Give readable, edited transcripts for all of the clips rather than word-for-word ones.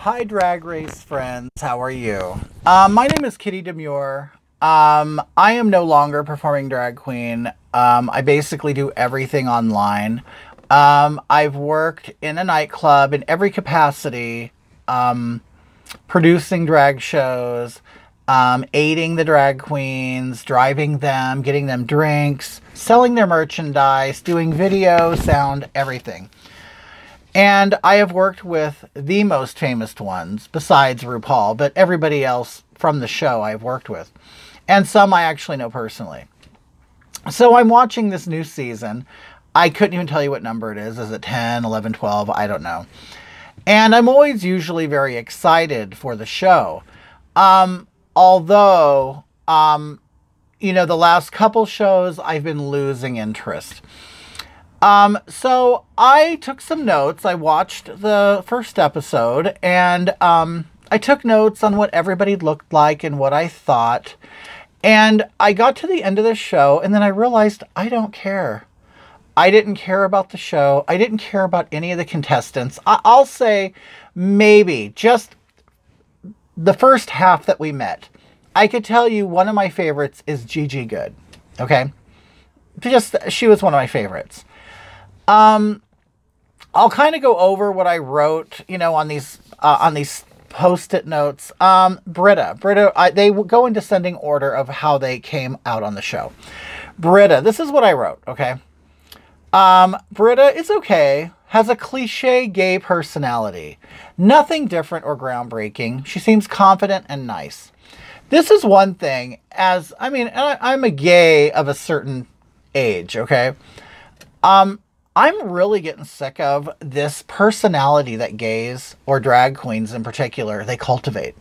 Hi, Drag Race friends. How are you? My name is Kitty Demure. I am no longer performing drag queen. I basically do everything online. I've worked in a nightclub in every capacity, producing drag shows, aiding the drag queens, driving them, getting them drinks, selling their merchandise, doing video, sound, everything. And I have worked with the most famous ones, besides Rupaul, but everybody else from the show I've worked with. And some I actually know personally. So I'm watching this new season. I couldn't even tell you what number it is. Is it 10, 11, 12? I don't know. And I'm always usually very excited for the show. Although, the last couple shows I've been losing interest. So I took some notes. I watched the first episode and, I took notes on what everybody looked like and what I thought. And I got to the end of the show and then I realized I don't care. I didn't care about the show. I didn't care about any of the contestants. I'll say maybe just the first half that we met. I could tell you one of my favorites is Gigi Good. Okay. She was one of my favorites. I'll kind of go over what I wrote, on these Post-it notes. Britta, they go in descending order of how they came out on the show. Britta, this is what I wrote. Okay. Britta is okay. Has a cliche gay personality. Nothing different or groundbreaking. She seems confident and nice. This is one thing I'm a gay of a certain age. Okay. I'm really getting sick of this personality that gays, or drag queens in particular, they cultivate.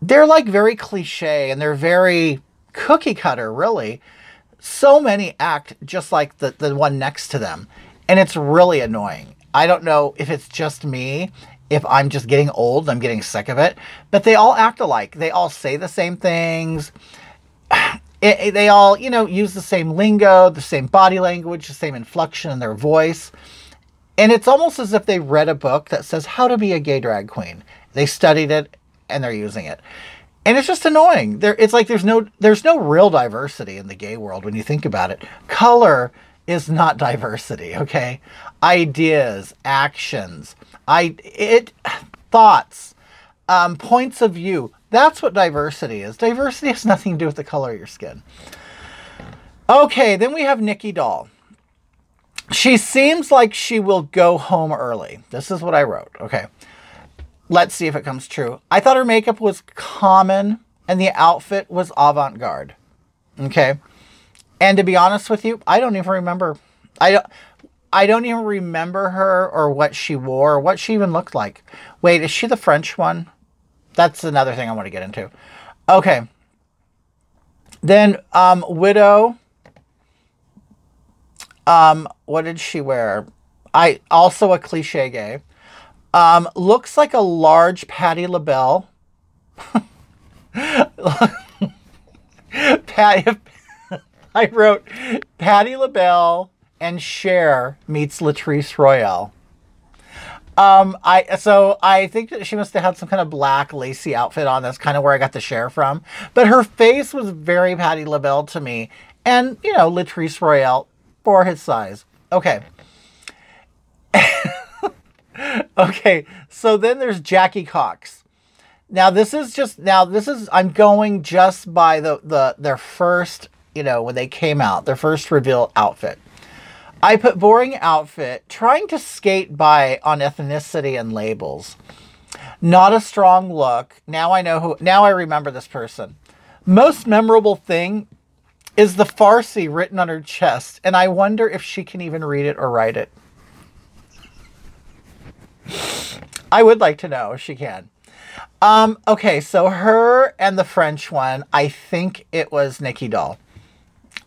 They're like very cliche and they're very cookie cutter, really. So many act just like the one next to them. And it's really annoying. I don't know if it's just me, if I'm just getting old, I'm getting sick of it. But they all act alike. They all say the same things. They all, use the same lingo, the same body language, the same inflection in their voice. And it's almost as if they read a book that says how to be a gay drag queen. They studied it and they're using it. And it's just annoying. It's like there's no real diversity in the gay world when you think about it. Color is not diversity, okay? Ideas, actions, thoughts, points of view. That's what diversity is. Diversity has nothing to do with the color of your skin. Okay, then we have Nikki Doll. She seems like she will go home early. This is what I wrote. Okay. Let's see if it comes true. I thought her makeup was common and the outfit was avant-garde. Okay. And to be honest with you, I don't even remember. I don't even remember her or what she wore or what she even looked like. Wait, is she the French one? That's another thing I want to get into. Okay. Then, Widow. What did she wear? Also a cliche gay. Looks like a large Patti LaBelle. I wrote Patti LaBelle and Cher meets Latrice Royale. I think that she must have had some kind of black lacy outfit on. That's kind of where I got the Cher from. But her face was very Patti LaBelle to me. And, Latrice Royale for his size. Okay. Okay. So then there's Jackie Cox. Now I'm going just by their first, when they came out, their first reveal outfit. I put boring outfit, trying to skate by on ethnicity and labels. Not a strong look. Now I remember this person. Most memorable thing is the Farsi written on her chest, and I wonder if she can even read it or write it. I would like to know if she can. Okay, so her and the French one, I think it was Nikki Doll.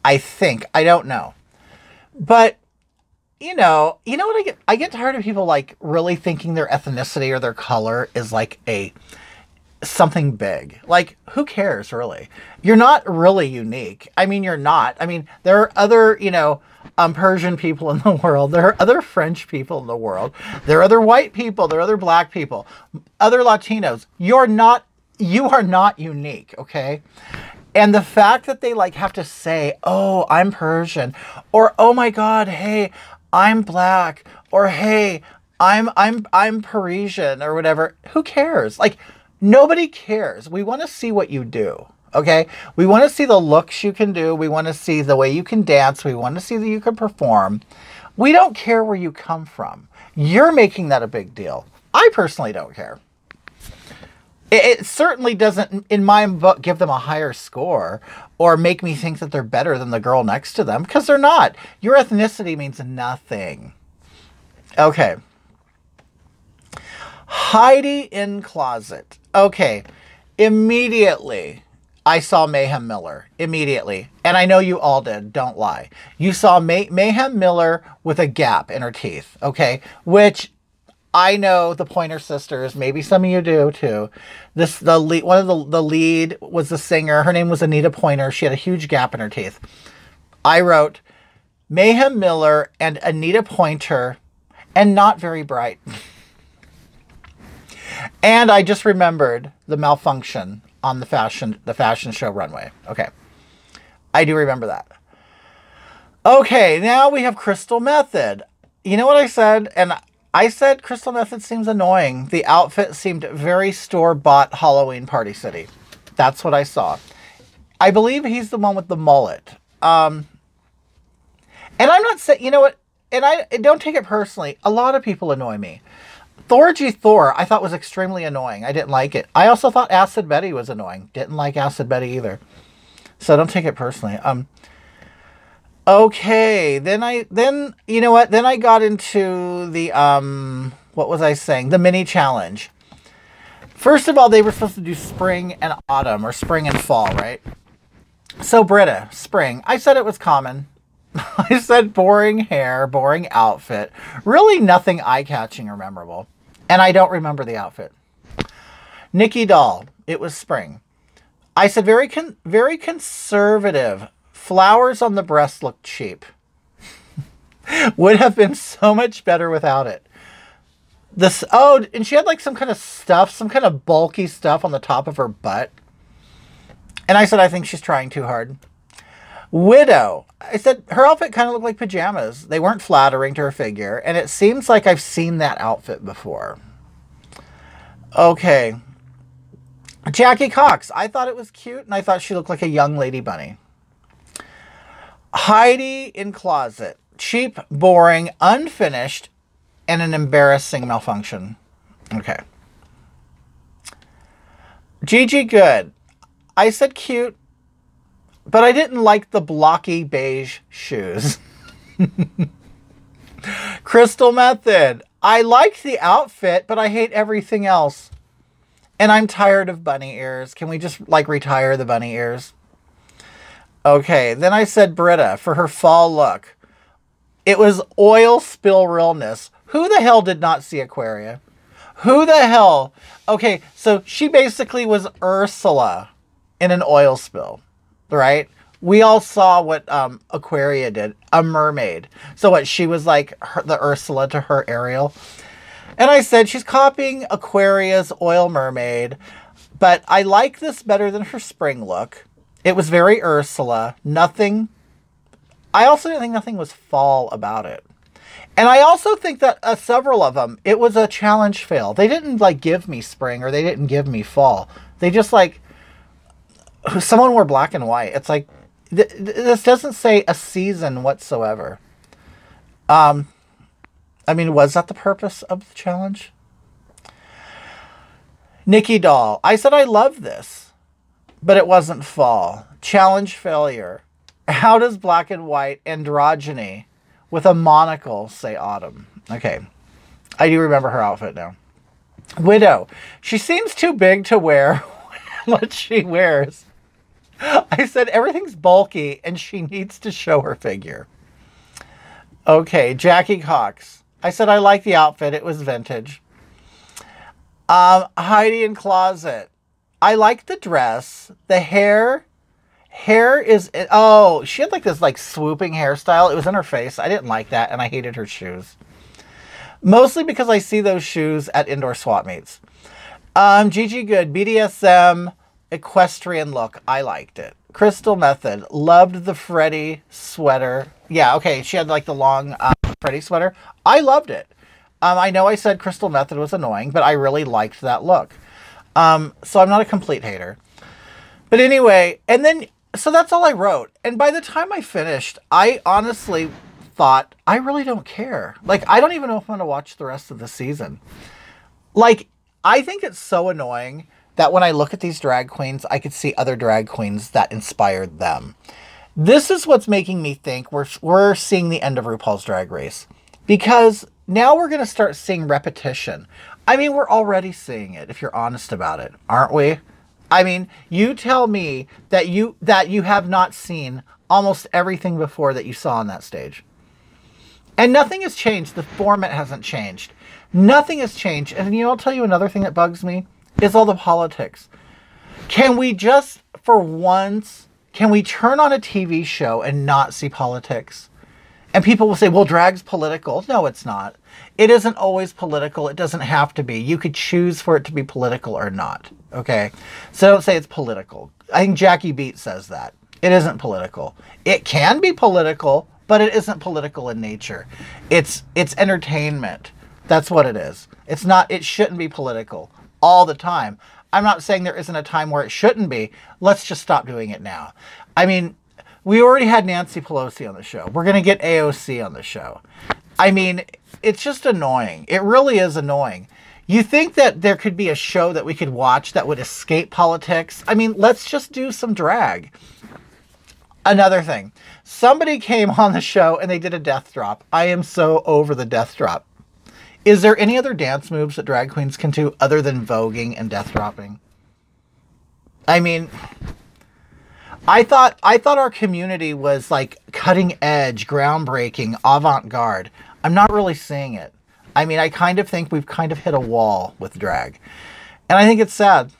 I don't know. But you know what I get tired of people like really thinking their ethnicity or their color is like something big. Like, who cares, really? You're not really unique. I mean, you're not. I mean, there are other, Persian people in the world. There are other French people in the world. There are other white people. There are other black people, other Latinos. You are not unique, okay? And the fact that they like have to say, "Oh, I'm Persian," or "Oh my God, hey, I'm black," or "Hey, I'm Parisian," or whatever. Who cares? Like, nobody cares. We want to see what you do. Okay? We want to see the looks you can do. We want to see the way you can dance. We want to see that you can perform. We don't care where you come from. You're making that a big deal. I personally don't care. It certainly doesn't, in my book, give them a higher score or make me think that they're better than the girl next to them, because they're not. Your ethnicity means nothing. Okay. Heidi in closet. Okay. Immediately, I saw Mayhem Miller. Immediately. And I know you all did. Don't lie. You saw Mayhem Miller with a gap in her teeth. Okay. Which I know the Pointer Sisters. Maybe some of you do too. One of the lead was the singer. Her name was Anita Pointer. She had a huge gap in her teeth. I wrote Mayhem Miller and Anita Pointer, and not very bright. And I just remembered the malfunction on the fashion show runway. Okay. I do remember that. Okay, now we have Crystal Method. You know what I said? And I said Crystal Method seems annoying. The outfit seemed very store-bought Halloween Party City. That's what I saw. I believe he's the one with the mullet. And I'm not saying, you know what? And I don't take it personally. A lot of people annoy me. Thorgy Thor, I thought was extremely annoying. I didn't like it. I also thought Acid Betty was annoying. Didn't like Acid Betty either. So don't take it personally. Okay. Then you know what? Then I got into the, what was I saying? The mini challenge. First of all, they were supposed to do spring and autumn, or spring and fall, right? So Britta, spring. I said it was common. I said boring hair, boring outfit. Really nothing eye-catching or memorable. And I don't remember the outfit. Nikki Doll, it was spring. I said very conservative. Flowers on the breast looked cheap. Would have been so much better without it. And she had like some kind of stuff, some kind of bulky stuff on the top of her butt. And I said, I think she's trying too hard. Widow. I said her outfit kind of looked like pajamas. They weren't flattering to her figure. And it seems like I've seen that outfit before. Okay. Jackie Cox. I thought it was cute. And I thought she looked like a young lady bunny. Heidi in closet. Cheap, boring, unfinished, and an embarrassing malfunction. Okay. Gigi Good. I said cute. But I didn't like the blocky beige shoes. Crystal Method. I liked the outfit, but I hate everything else. And I'm tired of bunny ears. Can we just, like, retire the bunny ears? Okay, then I said Britta for her fall look. It was oil spill realness. Who the hell did not see Aquaria? Who the hell? Okay, so she basically was Ursula in an oil spill. Right? We all saw what Aquaria did. A mermaid. So what? She was like the Ursula to her Ariel. And I said she's copying Aquaria's oil mermaid. But I like this better than her spring look. It was very Ursula. Nothing. I also didn't think nothing was fall about it. And I also think that several of them, it was a challenge fail. They didn't like give me spring or they didn't give me fall. They just like... Someone wore black and white. It's like, this doesn't say a season whatsoever. I mean, was that the purpose of the challenge? Nikki Doll. I said I love this, but it wasn't fall. Challenge failure. How does black and white androgyny with a monocle say autumn? Okay. I do remember her outfit now. Widow. She seems too big to wear what she wears. I said everything's bulky and she needs to show her figure. Okay, Jackie Cox. I said I like the outfit. It was vintage. Heidi in closet. I like the dress. The hair is, oh, she had like this like swooping hairstyle. It was in her face. I didn't like that, and I hated her shoes. Mostly because I see those shoes at indoor swap meets. Gigi Good, BDSM, equestrian look. I liked it. Crystal Method, loved the Freddy sweater. Yeah, okay, she had like the long Freddy sweater. I loved it. I know I said Crystal Method was annoying, but I really liked that look. So I'm not a complete hater. But anyway, and then, so that's all I wrote. And by the time I finished, I honestly thought, I really don't care. Like, I don't even know if I'm going to watch the rest of the season. Like, I think it's so annoying that when I look at these drag queens, I could see other drag queens that inspired them. This is what's making me think we're seeing the end of RuPaul's Drag Race. Because now we're going to start seeing repetition. I mean, we're already seeing it, if you're honest about it, aren't we? I mean, you tell me that you have not seen almost everything before that you saw on that stage. And nothing has changed. The format hasn't changed. Nothing has changed. And you know, I'll tell you another thing that bugs me is all the politics. Can we just, for once, can we turn on a TV show and not see politics? And people will say, well, drag's political. No, it's not. It isn't always political. It doesn't have to be. You could choose for it to be political or not. Okay? So don't say it's political. I think Jackie Beat says that. It isn't political. It can be political, but it isn't political in nature. It's entertainment. That's what it is. It's not, it shouldn't be political all the time. I'm not saying there isn't a time where it shouldn't be. Let's just stop doing it now. I mean, we already had Nancy Pelosi on the show. We're going to get AOC on the show. I mean, it's just annoying. It really is annoying. You think that there could be a show that we could watch that would escape politics? I mean, let's just do some drag. Another thing. Somebody came on the show and they did a death drop. I am so over the death drop. Is there any other dance moves that drag queens can do other than voguing and death dropping? I mean, I thought our community was like cutting edge, groundbreaking, avant-garde. I'm not really seeing it. I mean, I kind of think we've kind of hit a wall with drag. And I think it's sad.